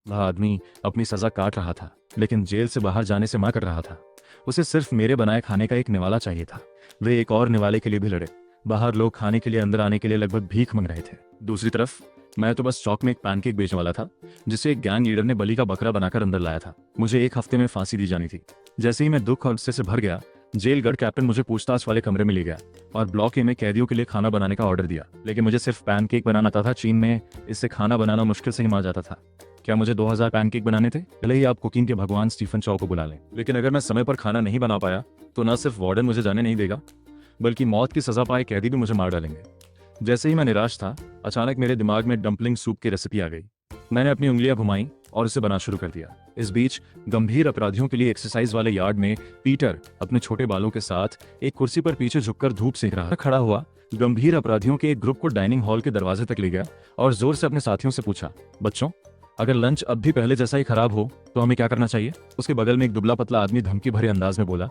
वह आदमी अपनी सजा काट रहा था, लेकिन जेल से बाहर जाने से मना कर रहा था। उसे सिर्फ मेरे बनाए खाने का एक निवाला चाहिए था। वे एक और निवाले के लिए भी लड़े। बाहर लोग खाने के लिए अंदर आने के लिए लगभग भीख मांग रहे थे। दूसरी तरफ मैं तो बस चौक में एक पैनकेक बेचने वाला था, जिसे एक गैंग लीडर ने बलि का बकरा बनाकर अंदर लाया था। मुझे 1 हफ्ते में फांसी दी जानी थी। जैसे ही मैं दुख और गुस्से से भर गया, जेल गार्ड कैप्टन मुझे पूछताछ वाले कमरे में ले गया और ब्लॉक ए में कैदियों के लिए खाना बनाने का ऑर्डर दिया। लेकिन मुझे सिर्फ पैनकेक बनाना आता था। चीन में इससे खाना बनाना मुश्किल से ही मार जाता था। क्या मुझे 2000 पैनकेक बनाने थे? भले ही आप कुकिंग के भगवान स्टीफन चौ को बुला लें, लेकिन अगर मैं समय पर खाना नहीं बना पाया तो न सिर्फ वार्डन मुझे जाने नहीं देगा, बल्कि मौत की सजा पाए कैदी भी मुझे मार डालेंगे। जैसे ही मैं निराश था, अचानक मेरे दिमाग में डम्पलिंग सूप की रेसिपी आ गई। मैंने अपनी उंगलियां घुमाई और उसे बना शुरू कर दिया। इस बीच गंभीर अपराधियों के लिए एक्सरसाइज वाले यार्ड में पीटर अपने छोटे बालों के साथ एक कुर्सी पर पीछे झुककर धूप सेक रहा खड़ा हुआ। गंभीर अपराधियों के एक ग्रुप को डाइनिंग हॉल के दरवाजे तक ले गया और जोर से अपने साथियों से पूछा, बच्चों, अगर लंच अब भी पहले जैसा ही खराब हो तो हमें क्या करना चाहिए? उसके बगल में एक दुबला पतला आदमी धमकी भरे अंदाज में बोला,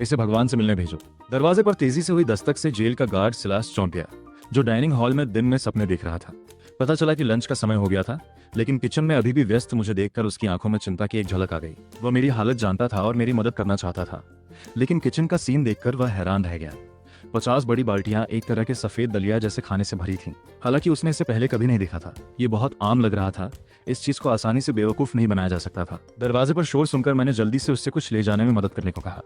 इसे भगवान से मिलने भेजो। दरवाजे पर तेजी से हुई दस्तक से जेल का गार्ड सिलास चौंक गया, जो डाइनिंग हॉल में दिन में सपने देख रहा था। पता चला कि लंच का समय हो गया था, लेकिन किचन में अभी भी व्यस्त मुझे देखकर उसकी आंखों में चिंता की एक झलक आ गई। वह मेरी हालत जानता था और मेरी मदद करना चाहता था, लेकिन किचन का सीन देखकर वह हैरान रह गया। 50 बड़ी बाल्टियां एक तरह के सफेद दलिया जैसे खाने से भरी थीं। हालांकि उसने इसे पहले कभी नहीं देखा था। ये बहुत आम लग रहा था। इस चीज को आसानी से बेवकूफ नहीं बनाया जा सकता था। दरवाजे पर शोर सुनकर मैंने जल्दी से उससे कुछ ले जाने में मदद करने को कहा।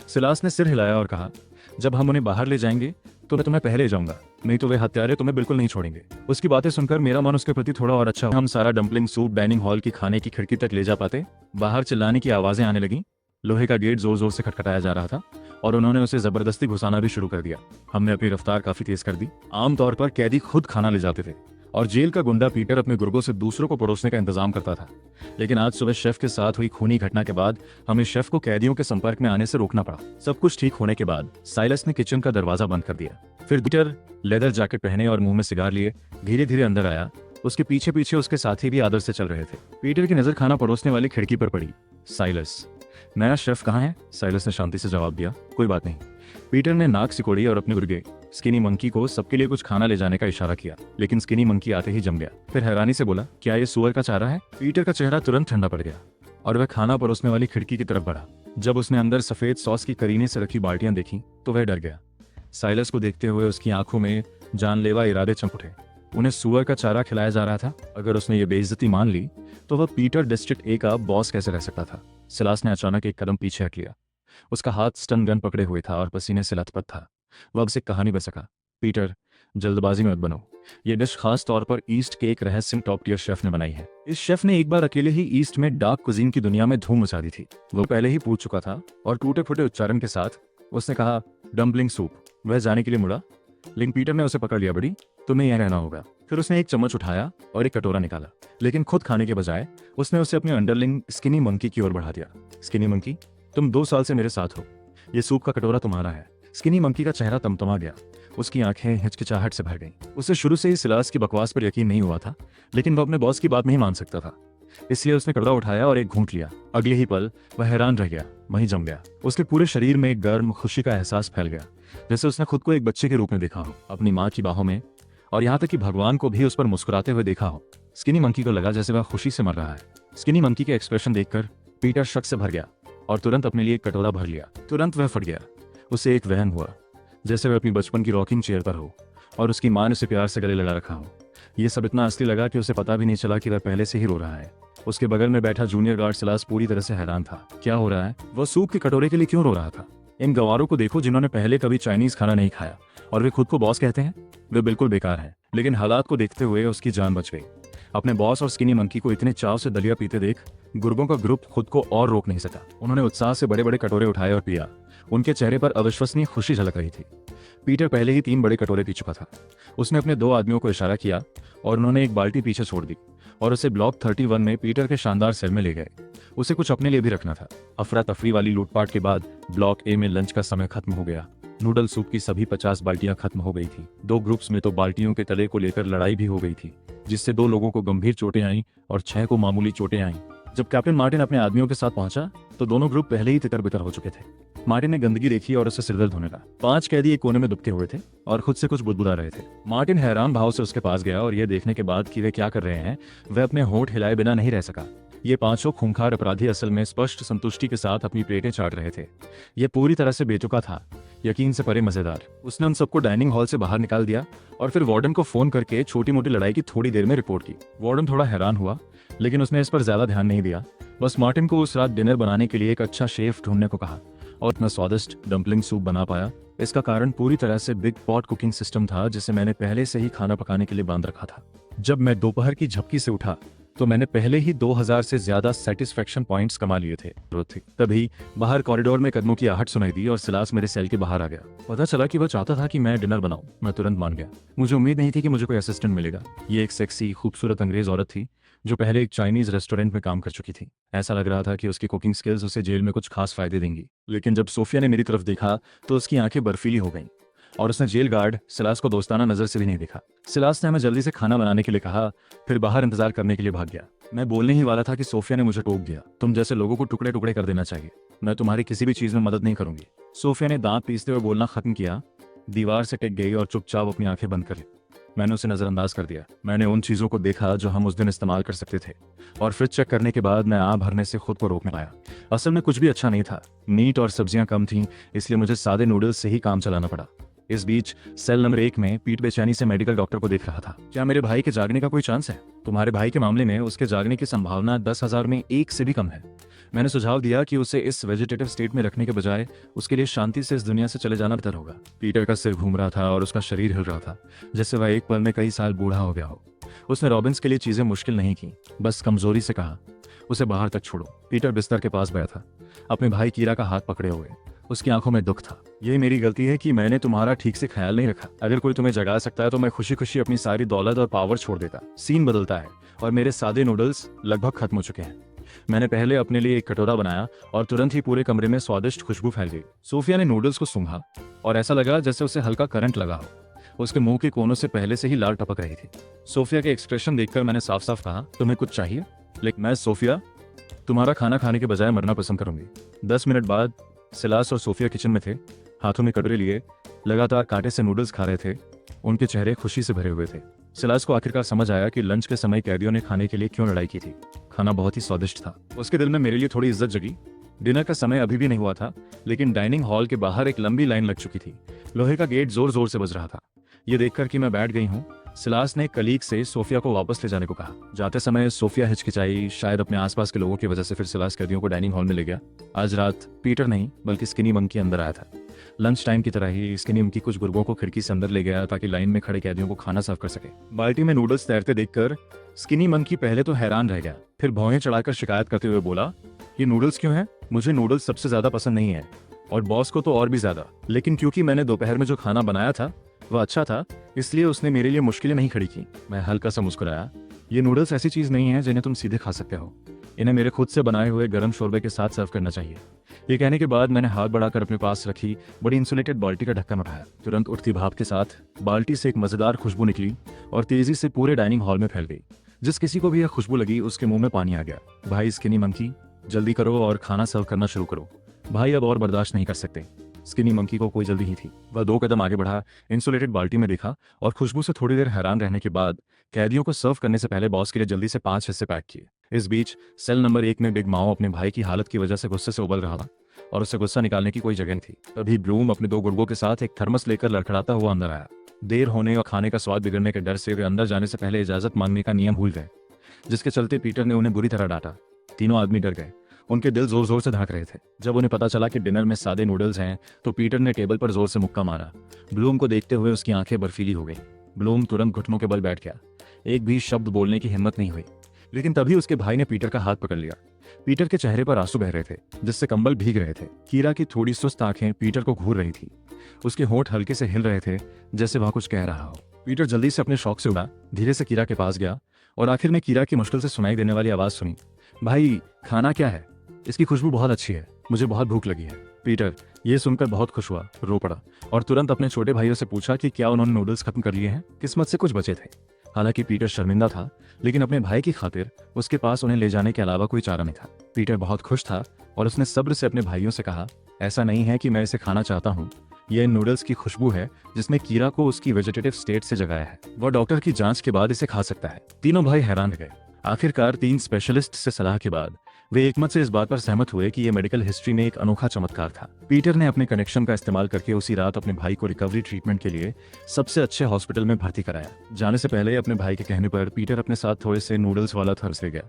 सिलास ने सिर हिलाया और कहा, जब हम उन्हें बाहर ले जाएंगे तो मैं तुम्हें पहले जाऊंगा, नहीं तो वे हत्यारे तुम्हें बिल्कुल नहीं छोड़ेंगे। उसकी बातें सुनकर मेरा मन उसके प्रति थोड़ा और अच्छा। हम सारा डम्पलिंग सूप डाइनिंग हॉल की खाने की खिड़की तक ले जा पाते। बाहर चिल्लाने की आवाजें आने लगी। लोहे का गेट जोर जोर से खटखटाया जा रहा था और उन्होंने उसे जबरदस्ती घुसाना भी शुरू कर दिया। हमने अपनी रफ्तार काफी तेज कर दी। आमतौर पर कैदी खुद खाना ले जाते थे और जेल का गुंडा पीटर अपने गुर्गों से दूसरों को परोसने का इंतजाम करता था। लेकिन आज सुबह शेफ के साथ हुई खूनी घटना के बाद हमें शेफ को कैदियों के संपर्क में आने से रोकना पड़ा। सब कुछ ठीक होने के बाद साइलस ने किचन का दरवाजा बंद कर दिया। फिर पीटर लेदर जैकेट पहने और मुंह में सिगार लिए धीरे धीरे अंदर आया। उसके पीछे पीछे उसके साथी भी आदर से चल रहे थे। पीटर की नजर खाना परोसने वाली खिड़की पर पड़ी। साइलस, नया शेफ कहाँ है? साइलस ने शांति से जवाब दिया, कोई बात नहीं। पीटर ने नाक सिकोड़ी और अपने गुर्गे स्किनी मंकी को सबके लिए कुछ खाना ले जाने का इशारा किया, लेकिन स्किनी मंकी आते ही जम गया। फिर हैरानी से बोला, क्या ये सुअर का चारा है? पीटर का चेहरा तुरंत ठंडा पड़ गया और वह खाना परोसने वाली खिड़की की तरफ बढ़ा। जब उसने अंदर सफेद सॉस की करीने से रखी बाल्टियां देखी तो वह डर गया। साइलस को देखते हुए उसकी आंखों में जानलेवा इरादे चमक उठे। उन्हें सुअर का चारा खिलाया जा रहा था। अगर उसने ये बेइज्जती मान ली तो वह पीटर डिस्ट्रिक्ट ए का बॉस कैसे रह सकता था? सिलास ने अचानक एक कदम पीछे हट लिया। उसका हाथ स्टन गन पकड़े हुए था और पसीने से लथपथ था। वह अब से कहानी बच सका। पीटर, जल्दबाजी में मत बनो। ये डिश खास तौर पर ईस्ट के एक रहस्य टॉप टियर शेफ ने बनाई है। इस शेफ ने एक बार अकेले ही ईस्ट में डार्क कुजीन की दुनिया में धूम मचा दी थी। वो पहले ही पूछ चुका था और टूटे फूटे उच्चारण के साथ उसने कहा, डम्पलिंग सूप। वह जाने के लिए मुड़ा, लेकिन पीटर ने उसे पकड़ लिया। बड़ी, तुम्हें यह रहना होगा। फिर उसने एक चम्मच उठाया और एक कटोरा निकाला, लेकिन खुद खाने के बजाय उसने उसे अपने अंडरलिंग स्किनी मंकी की ओर बढ़ा दिया। स्किनी मंकी, तुम 2 साल से मेरे साथ हो। ये सूप का कटोरा तुम्हारा है। स्किनी मंकी का चेहरा तमतमा गया। उसकी आंखें हिचकिचाहट से भर गईं। उसे शुरू से ही सिलास की बकवास पर यकीन नहीं हुआ था, लेकिन वो अपने बॉस की बात नहीं मान सकता था। इसलिए उसने कटोरा उठाया और एक घूंट लिया। अगले ही पल वह हैरान रह गया, वहीं जम गया। उसके पूरे शरीर में एक गर्म खुशी का एहसास फैल गया, जैसे उसने खुद को एक बच्चे के रूप में देखा हो, अपनी माँ की बाहों में, और यहाँ तक कि भगवान को भी उस पर मुस्कुराते हुए देखा हो। स्किनी मंकी को लगा जैसे वह खुशी से मर रहा है। स्किनी मंकी के एक्सप्रेशन देखकर पीटर शक से भर गया और तुरंत अपने लिए एक कटोरा भर लिया। तुरंत वह फट गया। उसे एक वहन हुआ, जैसे वह अपनी बचपन की रॉकिंग चेयर पर हो और उसकी माँ ने उसे प्यार से गले लगा रखा हो। यह सब इतना असली लगा कि उसे पता भी नहीं चला कि वह पहले से ही रो रहा है। उसके बगल में बैठा जूनियर गार्ड सिलास पूरी तरह से हैरान था। क्या हो रहा है? वह सूप के कटोरे के लिए क्यों रो रहा था? इन गंवारों को देखो जिन्होंने पहले कभी चाइनीज खाना नहीं खाया और वे खुद को बॉस कहते हैं। वे बिल्कुल बेकार हैं। लेकिन हालात को देखते हुए उसकी जान बच गई। अपने बॉस और स्किनी मंकी को इतने चाव से दलिया पीते देख गुर्गों का ग्रुप खुद को और रोक नहीं सका। उन्होंने उत्साह से बड़े बड़े कटोरे उठाए और पिया। उनके चेहरे पर अविश्वसनीय खुशी झलक रही थी। पीटर पहले ही 3 बड़े कटोरे पी चुका था। उसने अपने 2 आदमियों को इशारा किया और उन्होंने एक बाल्टी पीछे छोड़ दी और उसे ब्लॉक 31 में पीटर के शानदार सेल में ले गए। उसे कुछ अपने लिए भी रखना था। अफरा तफरी वाली लूटपाट के बाद ब्लॉक ए में लंच का समय खत्म हो गया। नूडल सूप की सभी 50 बाल्टियां खत्म हो गई थी। 2 ग्रुप्स में तो बाल्टियों के तले को लेकर लड़ाई भी हो गई थी, जिससे 2 लोगों को गंभीर चोटें आईं और 6 को मामूली चोटें आईं। जब कैप्टन मार्टिन अपने आदमियों के साथ पहुंचा तो दोनों ग्रुप पहले ही तितर बितर हो चुके थे। मार्टिन ने गंदगी देखी और उसे सिरदर्द होने लगा। 5 कैदी एक कोने में दुबके हुए थे और खुद से कुछ बुदबुदा रहे थे। मार्टिन हैरान भाव से उसके पास गया और यह देखने के बाद कि वे क्या कर रहे हैं, वह अपने होंठ हिलाए बिना नहीं रह सका। ये पांचों खूंखार अपराधी असल में स्पष्ट संतुष्टि के साथ अपनी प्लेटें चाट रहे थे। ये पूरी तरह से बेतुका था, यकीन से परे मजेदार। उसने उन सबको डाइनिंग हॉल से बाहर निकाल दिया और फिर वार्डन को फोन करके छोटी मोटी लड़ाई की थोड़ी देर में रिपोर्ट की। वार्डन थोड़ा हैरान हुआ, लेकिन उसने इस पर ज्यादा ध्यान नहीं दिया। बस मार्टिन को उस रात डिनर बनाने के लिए एक अच्छा शेफ ढूंढने को कहा और इतना स्वादिष्ट डम्पलिंग सूप बना पाया। इसका कारण पूरी तरह से बिग पॉट कुकिंग सिस्टम था, जिसे मैंने पहले से ही खाना पकाने के लिए बांध रखा था। जब मैं दोपहर की झपकी से उठा तो मैंने पहले ही 2000 से ज्यादा सेटिस्फेक्शन पॉइंट्स कमा लिए थे। तभी बाहर कॉरिडोर में कदमों की आहट सुनाई दी और सिलास मेरे सेल के बाहर आ गया। पता चला कि वो चाहता था कि मैं डिनर बनाऊं। मैं तुरंत मान गया। मुझे उम्मीद नहीं थी कि मुझे कोई असिस्टेंट मिलेगा। ये एक सेक्सी खूबसूरत अंग्रेज औरत थी जो पहले एक चाइनीज रेस्टोरेंट में काम कर चुकी थी। ऐसा लग रहा था कि उसकी कुकिंग स्किल्स उसे जेल में कुछ खास फायदे देंगी। लेकिन जब सोफिया ने मेरी तरफ देखा तो उसकी आंखें बर्फीली हो गईं और उसने जेल गार्ड सिलास को दोस्ताना नजर से भी नहीं देखा। सिलास ने हमें जल्दी से खाना बनाने के लिए कहा, फिर बाहर इंतजार करने के लिए भाग गया। मैं बोलने ही वाला था कि सोफिया ने मुझे टोक दिया। तुम जैसे लोगों को टुकड़े टुकड़े कर देना चाहिए। मैं तुम्हारी किसी भी चीज में मदद नहीं करूंगी। सोफिया ने दांत पीसते हुए बोलना खत्म किया, दीवार से टिक गई और चुपचाप अपनी आंखें बंद कर ली। मैंने उसे नजरअंदाज कर दिया। मैंने उन चीजों को देखा जो हम उस दिन इस्तेमाल कर सकते थे और फ्रिज चेक करने के बाद मैं आह भरने से खुद को रोक नहीं पाया। असल में कुछ भी अच्छा नहीं था। मीट और सब्जियां कम थीं, इसलिए मुझे सादे नूडल्स से ही काम चलाना पड़ा। इस बीच सेल नंबर 1 में पीठ बेचैनी से मेडिकल डॉक्टर को देख रहा था। क्या मेरे भाई के जागने का कोई चांस है? तुम्हारे भाई के मामले में उसके जागने की संभावना 10,000 में 1 से भी कम है। मैंने सुझाव दिया कि उसे इस वेजिटेटिव स्टेट में रखने के बजाय उसके लिए शांति से इस दुनिया से चले जाना बेहतर होगा। पीटर का सिर घूम रहा था और उसका शरीर हिल रहा था, जैसे वह एक पल में कई साल बूढ़ा हो गया हो। उसने रॉबिन्स के लिए चीजें मुश्किल नहीं की, बस कमजोरी से कहा, उसे बाहर तक छोड़ो। पीटर बिस्तर के पास बैठा था, अपने भाई कीरा का हाथ पकड़े हुए। उसकी आंखों में दुख था। ये मेरी गलती है कि मैंने तुम्हारा ठीक से ख्याल नहीं रखा। अगर कोई तुम्हें जगा सकता है तो मैं खुशी खुशी अपनी सारी दौलत और पावर छोड़ देता। सीन बदलता है और मेरे सादे नूडल्स लगभग खत्म हो चुके हैं। मैंने पहले अपने लिए एक कटोरा बनाया और तुरंत ही पूरे कमरे में स्वादिष्ट खुशबू फैल गई। सोफिया ने नूडल्स को सूंघा और ऐसा लगा जैसे उसे हल्का करंट लगा हो। उसके मुंह के कोनों से पहले से ही लाल टपक रही थी। सोफिया के एक्सप्रेशन देखकर मैंने साफ साफ कहा, तुम्हें कुछ चाहिए? लेकिन मैं सोफिया तुम्हारा खाना खाने के बजाय मरना पसंद करूंगी। 10 मिनट बाद सिलास और सोफिया किचन में थे, हाथों में कटोरे लिए लगातार कांटे से नूडल्स खा रहे थे। उनके चेहरे खुशी से भरे हुए थे। सिलास को आखिरकार समझ आया कि लंच के समय कैदियों ने खाने के लिए क्यों लड़ाई की थी। खाना बहुत ही स्वादिष्ट था। उसके दिल में मेरे लिए थोड़ी इज्जत जगी। डिनर का समय अभी भी नहीं हुआ था, लेकिन डाइनिंग हॉल के बाहर एक लंबी लाइन लग चुकी थी। लोहे का गेट जोर जोर से बज रहा था। ये देखकर कि मैं बैठ गई हूँ, सिलास ने कलीग से सोफिया को वापस ले जाने को कहा। जाते समय सोफिया हिचकिचाई, शायद अपने आसपास के लोगों की वजह से। फिर सिलास कैदियों को डाइनिंग हॉल में ले गया। आज रात पीटर नहीं बल्कि स्किनी मंकी अंदर आया था। लंच टाइम की तरह ही स्किनी मंकी कुछ गुर्गों को खिड़की से अंदर ले गया ताकि लाइन में खड़े कैदियों को खाना सर्व कर सके। बाल्टी में नूडल्स तैरते देखकर स्किनी मंकी पहले तो हैरान रह गया, फिर भौहें चढ़ाकर शिकायत करते हुए बोला, ये नूडल्स क्यों है? मुझे नूडल्स सबसे ज्यादा पसंद नहीं है और बॉस को तो और भी ज्यादा, लेकिन क्योंकि मैंने दोपहर में जो खाना बनाया था वह अच्छा था, इसलिए उसने मेरे लिए मुश्किलें नहीं खड़ी की। मैं हल्का सा मुस्कुराया। ये नूडल्स ऐसी चीज नहीं है जिन्हें तुम सीधे खा सकते हो। इन्हें मेरे खुद से बनाए हुए गर्म शोरबे के साथ सर्व करना चाहिए। ये कहने के बाद मैंने हाथ बढ़ाकर अपने पास रखी बड़ी इंसुलेटेड बाल्टी का ढक्कन उठाया। तुरंत उठती भाप के साथ बाल्टी से एक मजेदार खुशबू निकली और तेजी से पूरे डाइनिंग हॉल में फैल गई। जिस किसी को भी यह खुशबू लगी उसके मुंह में पानी आ गया। भाई स्किनी मंकी, जल्दी करो और खाना सर्व करना शुरू करो। भाई अब और बर्दाश्त नहीं कर सकते। स्किनी मंकी को कोई जल्दी ही थी। वह 2 कदम आगे बढ़ा, इंसुलेटेड बाल्टी में देखा और खुशबू से थोड़ी देर हैरान रहने के बाद कैदियों को सर्व करने से पहले बॉस के लिए जल्दी से 5 हिस्से पैक किए। इस बीच सेल नंबर 1 में बिग माओ अपने भाई की हालत की वजह से गुस्से से उबल रहा था और उससे गुस्सा निकालने की कोई जगह नहीं थी। तभी ब्लूम अपने 2 गुर्गों के साथ एक थर्मस लेकर लड़खड़ाता हुआ अंदर आया। देर होने और खाने का स्वाद बिगड़ने के डर से वे अंदर जाने से पहले इजाजत मांगने का नियम भूल गए, जिसके चलते पीटर ने उन्हें बुरी तरह डांटा। तीनों आदमी डर गए। उनके दिल जोर जोर से धड़क रहे थे। जब उन्हें पता चला कि डिनर में सादे नूडल्स हैं तो पीटर ने टेबल पर जोर से मुक्का मारा। ब्लूम को देखते हुए उसकी आंखें बर्फीली हो गई। ब्लूम तुरंत घुटनों के बल बैठ गया। एक भी शब्द बोलने की हिम्मत नहीं हुई। लेकिन तभी उसके भाई ने पीटर का हाथ पकड़ लिया। पीटर के चेहरे पर आंसू बह रहे थे, जिससे कंबल भीग रहे थे। कीरा की थोड़ी सुस्त आंखें पीटर को घूर रही थी। उसके होंठ हल्के से हिल रहे थे, जैसे वह कुछ कह रहा हो। पीटर जल्दी से अपने शौक से उड़ा, धीरे से कीरा के पास गया और आखिर में कीरा की मुश्किल से सुनाई देने वाली आवाज सुनी, भाई खाना क्या है? इसकी खुशबू बहुत अच्छी है, मुझे बहुत भूख लगी है। पीटर ये सुनकर बहुत खुश हुआ, रो पड़ा और तुरंत अपने छोटे भाइयों से पूछा कि क्या उन्होंने नूडल्स खत्म कर लिए हैं। किस्मत से कुछ बचे थे। हालांकि पीटर शर्मिंदा था, लेकिन अपने भाई की खातिर उसके पास उन्हें ले जाने के अलावा कोई चारा नहीं था। पीटर बहुत खुश था और उसने सब्र से अपने भाइयों से कहा, ऐसा नहीं है कि मैं इसे खाना चाहता हूँ, यह नूडल्स की खुशबू है जिसमें कीरा को उसकी वेजिटेटिव स्टेट से जगाया है। वह डॉक्टर की जांच के बाद इसे खा सकता है। तीनों भाई हैरान रह गए। आखिरकार 3 स्पेशलिस्ट से सलाह के बाद वे एकमत से इस बात पर सहमत हुए कि यह मेडिकल हिस्ट्री में एक अनोखा चमत्कार था। पीटर ने अपने कनेक्शन का इस्तेमाल करके उसी रात अपने भाई को रिकवरी ट्रीटमेंट के लिए सबसे अच्छे हॉस्पिटल में भर्ती कराया। जाने से पहले अपने भाई के कहने पर पीटर अपने साथ थोड़े से नूडल्स वाला थर्स ले गया।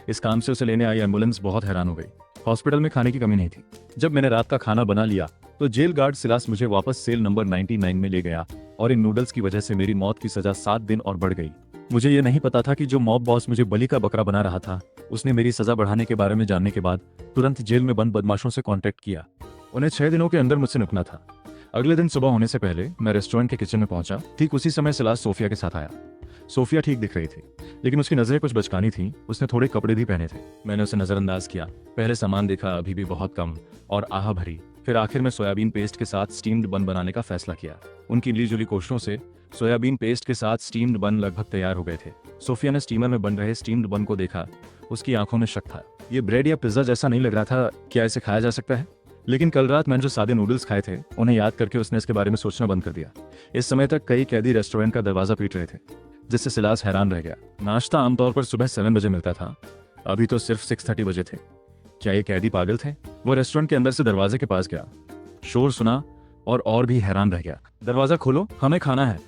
इस काम से उसे लेने आई एम्बुलेंस बहुत हैरान हो गई। हॉस्पिटल में खाने की कमी नहीं थी। जब मैंने रात का खाना बना लिया तो जेल गार्ड सिलास मुझे वापस सेल नंबर 99 में ले गया और इन नूडल्स की वजह से मेरी मौत की सजा 7 दिन और बढ़ गई। मुझे ये नहीं पता था कि जो मॉब बॉस मुझे बलि का बकरा बना रहा था उसने मेरी सजा बढ़ाने के बारे में जानने के बाद तुरंत जेल में बंद बदमाशों से कांटेक्ट किया। उन्हें 6 दिनों के अंदर मुझसे निपटना था। अगले दिन सुबह होने से पहले मैं रेस्टोरेंट के किचन में पहुंचा। ठीक उसी समय सिलास सोफिया के साथ आया। सोफिया ठीक दिख रही थी, लेकिन उसकी नजरें कुछ बचकानी थी। उसने थोड़े कपड़े भी पहने थे। मैंने उसे नजरअंदाज किया। पहले सामान देखा, अभी भी बहुत कम और आह भरी। फिर आखिर में सोयाबीन पेस्ट के साथ स्टीम्ड बन बनाने का फैसला किया। उनकी मिलीजुली कोशिशों से सोयाबीन पेस्ट के साथ स्टीम्ड बन लगभग तैयार हो गए थे। सोफिया ने स्टीमर में बन रहे स्टीम्ड बन को देखा। उसकी आंखों में शक था। ये ब्रेड या पिज्जा जैसा नहीं लग रहा था। क्या इसे खाया जा सकता है? लेकिन कल रात मैंने जो सादे नूडल्स खाए थे उन्हें याद करके उसने इसके बारे में सोचना बंद कर दिया। इस समय तक कई कैदी रेस्टोरेंट का दरवाजा पीट रहे थे, जिससे सिलास हैरान रह गया। नाश्ता आमतौर पर सुबह 7 बजे मिलता था, अभी तो सिर्फ 6:30 बजे थे। क्या ये कैदी पागल थे? वो रेस्टोरेंट के अंदर से दरवाजे के पास गया, शोर सुना और भी हैरान रह गया। दरवाजा खोलो, हमें खाना है।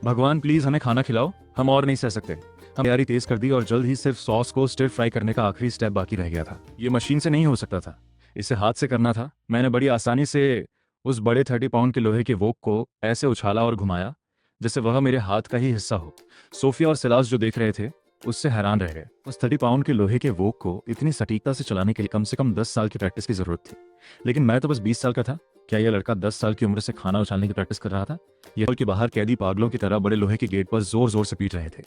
भगवान प्लीज हमें खाना खिलाओ, हम और नहीं सह सकते। हम तैयारी तेज कर दी और जल्द ही सिर्फ सॉस को स्टिर फ्राई करने का आखिरी स्टेप बाकी रह गया था। ये मशीन से नहीं हो सकता था, इसे हाथ से करना था। मैंने बड़ी आसानी से उस बड़े 30 पाउंड के लोहे के वोक को ऐसे उछाला और घुमाया जैसे वह मेरे हाथ का ही हिस्सा हो। सोफिया और सिलास जो देख रहे थे उससे हैरान रह गए। उस 30 पाउंड के लोहे के वोक को इतनी सटीकता से चलाने के लिए कम से कम 10 साल की प्रैक्टिस की जरूरत थी, लेकिन मैं तो बस 20 साल का था। क्या यह लड़का 10 साल की उम्र से खाना उछालने की प्रैक्टिस कर रहा था? यह हॉल के बाहर कैदी पागलों की तरह बड़े लोहे के गेट पर जोर जोर से पीट रहे थे,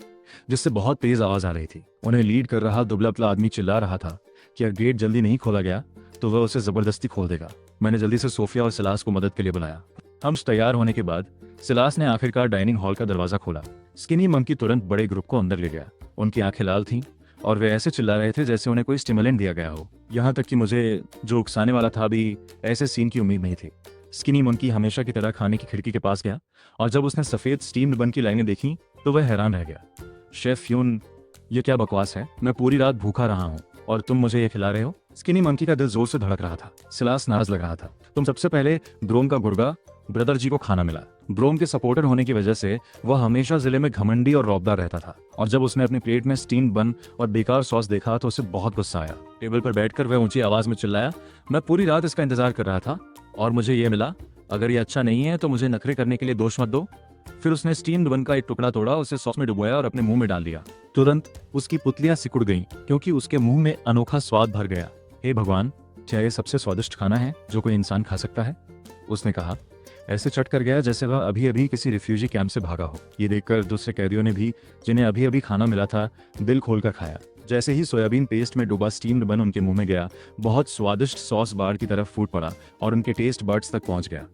जिससे बहुत तेज आवाज आ रही थी। उन्हें लीड कर रहा दुबला पतला आदमी चिल्ला रहा था कि अगर गेट जल्दी नहीं खोला गया तो वह उसे जबरदस्ती खोल देगा। मैंने जल्दी से सोफिया और सिलास को मदद के लिए बुलाया। हम तैयार होने के बाद सिलास ने आखिरकार डाइनिंग हॉल का दरवाजा खोला। स्किनी मंकी तुरंत बड़े ग्रुप को अंदर ले गया। उनकी आंखें लाल थीं और वे ऐसे चिल्ला रहे थे जैसे उन्हें कोई स्टिमुलेंट दिया गया हो। यहाँ तक कि मुझे जो उकसाने वाला था भी ऐसे सीन की उम्मीद नहीं थी। स्किनी मंकी हमेशा की तरह खाने की खिड़की के पास गया और जब उसने सफेद स्टीम्ड बन की लाइनें देखी तो वह हैरान रह गया। शेफ यून, ये क्या बकवास है? मैं पूरी रात भूखा रहा हूँ और तुम मुझे ये खिला रहे हो? स्किनी मंकी का दिल जोर से धड़क रहा था। सिलास नाराज लग रहा था। तुम सबसे पहले ब्रोम का गुर्गा ब्रदर जी को खाना मिला। ब्रोम के सपोर्टर होने की वजह से वह हमेशा जिले में घमंडी और रौबदार रहता था और जब उसने अपनी प्लेट में स्टीम्ड बन और बेकार सॉस देखा तो उसे बहुत गुस्सा आया। टेबल पर बैठकर वह ऊंची आवाज में चिल्लाया, मैं पूरी रात इसका इंतजार कर रहा था और मुझे ये मिला। अगर ये अच्छा नहीं है तो मुझे नखरे करने के लिए दोष मत दो। फिर उसने स्टीम्ड बन का एक टुकड़ा तोड़ा, उसे सॉस में डुबोया और अपने मुंह में डाल दिया। तुरंत उसकी पुतलियां सिकुड़ गईं क्योंकि उसके मुंह में अनोखा स्वाद भर गया। हे भगवान, क्या ये सबसे स्वादिष्ट खाना है जो कोई इंसान खा सकता है? उसने कहा, ऐसे चट कर गया जैसे वह अभी अभी किसी रिफ्यूजी कैंप से भागा हो। ये देखकर दूसरे कैदियों ने भी, जिन्हें अभी अभी खाना मिला था, दिल खोलकर खाया। जैसे ही सोयाबीन पेस्ट में डूबा स्टीम्ड बन उनके मुंह में गया, बहुत स्वादिष्ट सॉस बार की तरफ फूट पड़ा और उनके टेस्ट बड्स तक पहुंच गया।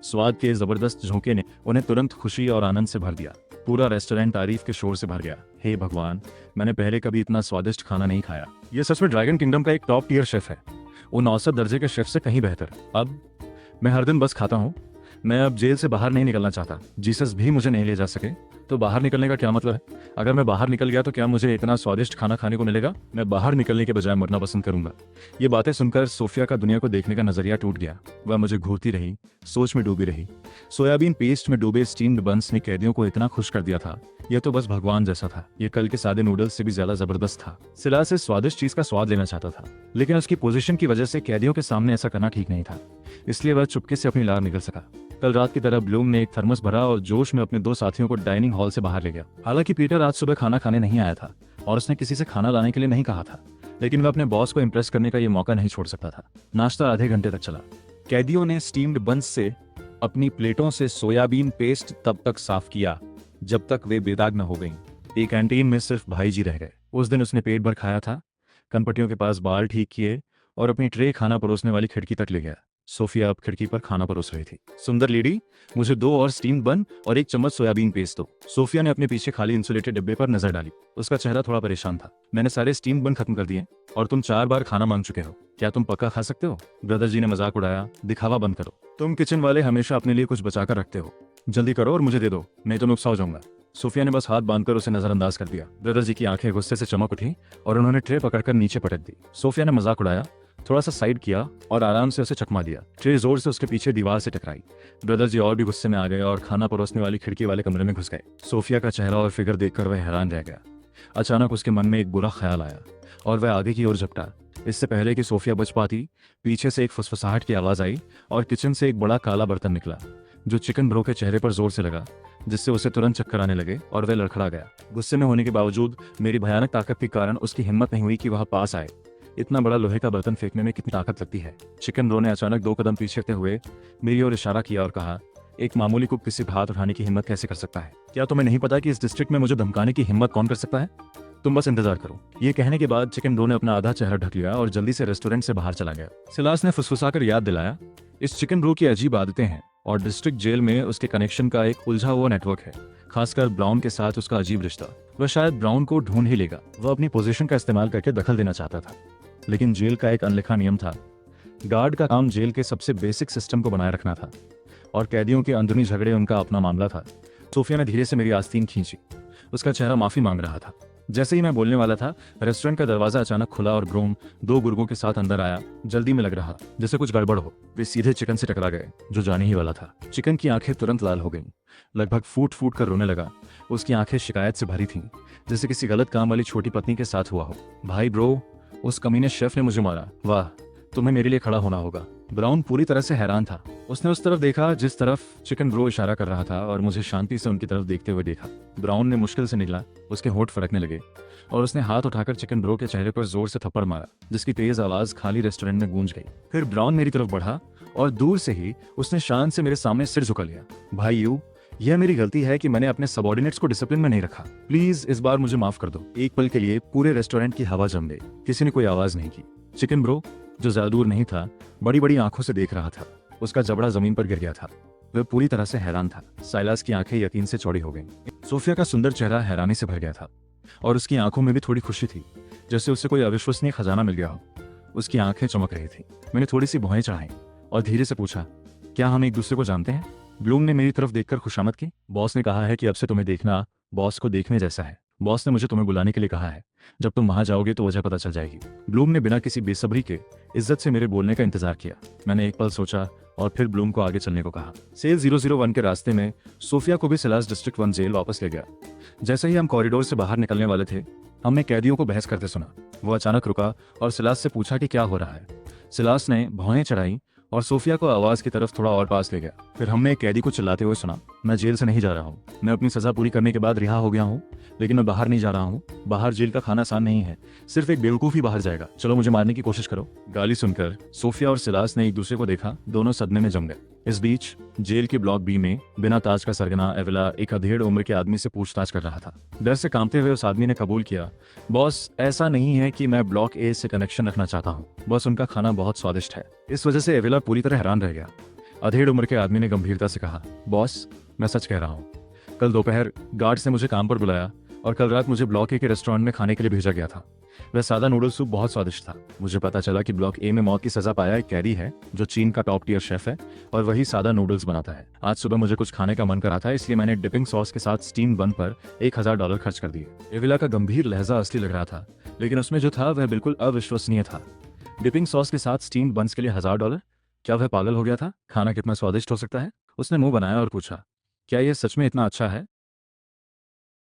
स्वाद के जबरदस्त झोंके ने उन्हें तुरंत खुशी और आनंद से भर दिया। पूरा रेस्टोरेंट तारीफ के शोर से भर गया। हे भगवान, मैंने पहले कभी इतना स्वादिष्ट खाना नहीं खाया। यह सच में ड्रैगन किंगडम का एक टॉप टियर शेफ है, उन औसत दर्जे के शेफ से कहीं बेहतर। अब मैं हर दिन बस खाता हूँ। मैं अब जेल से बाहर नहीं निकलना चाहता। जीसस भी मुझे नहीं ले जा सके तो बाहर निकलने का क्या मतलब है? अगर मैं बाहर निकल गया तो क्या मुझे इतना स्वादिष्ट खाना खाने को मिलेगा? मैं बाहर निकलने के बजाय मरना पसंद करूंगा। ये बातें सुनकर सोफिया का दुनिया को देखने का नजरिया टूट गया। वह मुझे घूरती रही, सोच में डूबी रही। सोयाबीन पेस्ट में डूबे स्टीम्ड बंस ने कैदियों को इतना खुश कर दिया था। यह तो बस भगवान जैसा था। यह कल के सादे नूडल्स से भी ज्यादा जबरदस्त था। सिलास इस स्वादिष्ट चीज का स्वाद लेना चाहता था, लेकिन उसकी पोजीशन की वजह से कैदियों के सामने ऐसा करना ठीक नहीं था, इसलिए वह चुपके से अपनी लार निकल सका। कल रात की तरह ब्लूम ने एक थर्मस भरा और जोश में अपने 2 साथियों को डाइनिंग हॉल से बाहर ले गया। हालांकि पीटर आज सुबह खाना खाने नहीं आया था और उसने किसी से खाना लाने के लिए नहीं कहा था, लेकिन वह अपने बॉस को इम्प्रेस करने का ये मौका नहीं छोड़ सकता था। नाश्ता आधे घंटे तक चला। कैदियों ने स्टीम्ड बंस से अपनी प्लेटों से सोयाबीन पेस्ट तब तक साफ किया जब तक वे बेदाग न हो गईं। एक कैंटीन में सिर्फ भाई जी रह गए। उस दिन उसने पेट भर खाया था, कनपटियों के पास बाल ठीक किए और अपनी ट्रे खाना परोसने वाली खिड़की तक ले गया। सोफिया अब खिड़की पर खाना परोस रही थी। सुंदर लेडी, मुझे 2 और स्टीम्ड बन और 1 चम्मच सोयाबीन पेस्ट दो। सोफिया ने अपने पीछे खाली इंसुलेटेड डिब्बे पर नजर डाली। उसका चेहरा थोड़ा परेशान था। मैंने सारे स्टीम्ड बन खत्म कर दिए और तुम 4 बार खाना मांग चुके हो। क्या तुम पक्का खा सकते हो? ब्रदर जी ने मजाक उड़ाया। दिखावा बंद करो। तुम किचन वाले हमेशा अपने लिए कुछ बचा कर रखते हो। जल्दी करो और मुझे दे दो, नहीं तो मैं उकसा हो जाऊंगा। सोफिया ने बस हाथ बांधकर उसे नजरअंदाज कर दिया। ब्रदर जी की आंखें गुस्से से चमक उठी और उन्होंने ट्रे पकड़कर नीचे पटक दी। सोफिया ने मजाक उड़ाया, थोड़ा सा साइड किया और आराम से उसे चकमा दिया। ट्रे जोर से उसके पीछे दीवार से टकराई। ब्रदर जी और भी गुस्से में आ गए और खाना परोसने वाली खिड़की वाले कमरे में घुस गए। सोफिया का चेहरा और फिगर देखकर वह हैरान रह गया। अचानक उसके मन में एक बुरा ख्याल आया और वह आगे की ओर झपटा। इससे पहले कि सोफिया बच पाती, पीछे से एक फुसफुसाहट की आवाज आई और किचन से एक बड़ा काला बर्तन निकला जो चिकन ब्रो के चेहरे पर जोर से लगा, जिससे उसे तुरंत चक्कर आने लगे और वह लड़खड़ा गया। गुस्से में होने के बावजूद मेरी भयानक ताकत के कारण उसकी हिम्मत नहीं हुई कि वह पास आए। इतना बड़ा लोहे का बर्तन फेंकने में कितनी ताकत लगती है। चिकन ब्रो ने अचानक 2 कदम पीछे हटते हुए मेरी ओर इशारा किया और कहा, एक मामूली कुक किसी पर हाथ उठाने की हिम्मत कैसे कर सकता है? क्या तुम्हें नहीं पता कि इस डिस्ट्रिक्ट में मुझे धमकाने की हिम्मत कौन कर सकता है? तुम बस इंतजार करो। ये कहने के बाद चिकन ब्रो ने अपना आधा चेहरा ढक लिया और जल्दी से रेस्टोरेंट से बाहर चला गया। सिलास ने फुसफुसाकर याद दिलाया, इस चिकन ब्रो की अजीब आदतें हैं और डिस्ट्रिक्ट जेल में उसके कनेक्शन का एक उलझा हुआ नेटवर्क है, खासकर ब्राउन के साथ उसका अजीब रिश्ता। वह शायद ब्राउन को ढूंढ ही लेगा। वह अपनी पोजीशन का इस्तेमाल करके दखल देना चाहता था, लेकिन जेल का एक अनलिखा नियम था। गार्ड का काम जेल के सबसे बेसिक सिस्टम को बनाए रखना था और कैदियों के अंदरूनी झगड़े उनका अपना मामला था। सोफिया ने धीरे से मेरी आस्तीन खींची। उसका चेहरा माफी मांग रहा था। जैसे ही मैं बोलने वाला था, रेस्टोरेंट का दरवाजा अचानक खुला और ब्रोम 2 गुर्गों के साथ अंदर आया। जल्दी में लग रहा जैसे कुछ गड़बड़ हो। वे सीधे चिकन से टकरा गए जो जाने ही वाला था। चिकन की आंखें तुरंत लाल हो गईं, लगभग फूट फूट कर रोने लगा। उसकी आंखें शिकायत से भरी थीं, जैसे किसी गलत काम वाली छोटी पत्नी के साथ हुआ हो। भाई ब्रो, उस कमीने शेफ ने मुझे मारा। वाह, तुम्हें मेरे लिए खड़ा होना होगा। ब्राउन पूरी तरह से हैरान था। उसने उस तरफ देखा जिस तरफ चिकन ब्रो इशारा कर रहा था और मुझे शांति से उनकी तरफ देखते हुए देखा। ब्राउन ने मुश्किल से निकला, उसके होंठ फड़कने लगे और उसने हाथ उठाकर चिकन ब्रो के चेहरे पर जोर से थप्पड़ मारा, जिसकी तेज आवाज खाली रेस्टोरेंट में गूंज गई। फिर ब्राउन मेरी तरफ बढ़ा और दूर से ही उसने शान से मेरे सामने सिर झुका लिया। भाई यू, यह मेरी गलती है कि मैंने अपने सबऑर्डिनेट्स को डिसिप्लिन में नहीं रखा। प्लीज इस बार मुझे माफ कर दो। एक पल के लिए पूरे रेस्टोरेंट की हवा जम गई। किसी ने कोई आवाज नहीं की। चिकन ब्रो, जो ज्यादा दूर नहीं था, बड़ी बड़ी आंखों से देख रहा था। उसका जबड़ा जमीन पर गिर गया था। वह पूरी तरह से हैरान था। साइलास की आंखें यकीन से चौड़ी हो गईं। सोफिया का सुंदर चेहरा हैरानी से भर गया था और उसकी आंखों में भी थोड़ी खुशी थी, जैसे उसे कोई अविश्वसनीय खजाना मिल गया हो। उसकी आंखें चमक रही थी। मैंने थोड़ी सी भौहें चढ़ाई और धीरे से पूछा, क्या हम एक दूसरे को जानते हैं? ब्लूम ने मेरी तरफ देखकर खुशामद की। बॉस ने कहा है कि अब से तुम्हें देखना बॉस को देखने जैसा है। बॉस ने मुझे तुम्हें बुलाने के लिए कहा है। जब तुम वहां जाओगे तो वजह पता चल जाएगी। ब्लूम ने बिना किसी बेसब्री के इज्जत से मेरे बोलने का इंतजार किया। मैंने एक पल सोचा और फिर ब्लूम को आगे चलने को कहा। सेल 001 के रास्ते में सोफिया को भी सिलास डिस्ट्रिक्ट 1 जेल वापस ले गया। जैसे ही हम कॉरिडोर से बाहर निकलने वाले थे, हमने कैदियों को बहस करते सुना। वो अचानक रुका और सिलास से पूछा कि क्या हो रहा है। सिलास ने भौहें चढ़ाई और सोफिया को आवाज की तरफ थोड़ा और पास ले गया। फिर हमने एक कैदी को चिल्लाते हुए सुना, मैं जेल से नहीं जा रहा हूँ। मैं अपनी सजा पूरी करने के बाद रिहा हो गया हूँ, लेकिन मैं बाहर नहीं जा रहा हूँ। बाहर जेल का खाना आसान नहीं है, सिर्फ एक बेवकूफ ही बाहर जाएगा। चलो मुझे मारने की कोशिश करो। गाली सुनकर सोफिया और सिलास ने एक दूसरे को देखा। दोनों सदमे में जम गए। इस बीच जेल के ब्लॉक बी में बिना ताज का सरगना एविला एक अधेड़ उम्र के आदमी से पूछताछ कर रहा था। डर से कांपते हुए उस आदमी ने कबूल किया, बॉस, ऐसा नहीं है कि मैं ब्लॉक ए से कनेक्शन रखना चाहता हूँ, बस उनका खाना बहुत स्वादिष्ट है। इस वजह से एविला पूरी तरह हैरान रह गया। अधेड़ उम्र के आदमी ने गंभीरता से कहा, बॉस, मैं सच कह रहा हूँ। कल दोपहर गार्ड से मुझे काम पर बुलाया और कल रात मुझे ब्लॉक ए के रेस्टोरेंट में खाने के लिए भेजा गया था। वह सादा नूडल सूप बहुत स्वादिष्ट था। मुझे पता चला कि ब्लॉक ए में मौत की सजा पाया एक कैदी है जो चीन का टॉप टियर शेफ है और वही सादा नूडल्स बनाता है। आज सुबह मुझे कुछ खाने का मन करा था, इसलिए मैंने डिपिंग सॉस के साथ स्टीम बन पर $1000 खर्च कर दिए। एविला का गंभीर लहजा असली लग रहा था, लेकिन उसमें जो था वह बिल्कुल अविश्वसनीय था। डिपिंग सॉस के साथ स्टीम बन्स के लिए $1000? क्या वह पागल हो गया था? खाना कितना स्वादिष्ट हो सकता है? उसने मुंह बनाया और पूछा, क्या यह सच में इतना अच्छा है?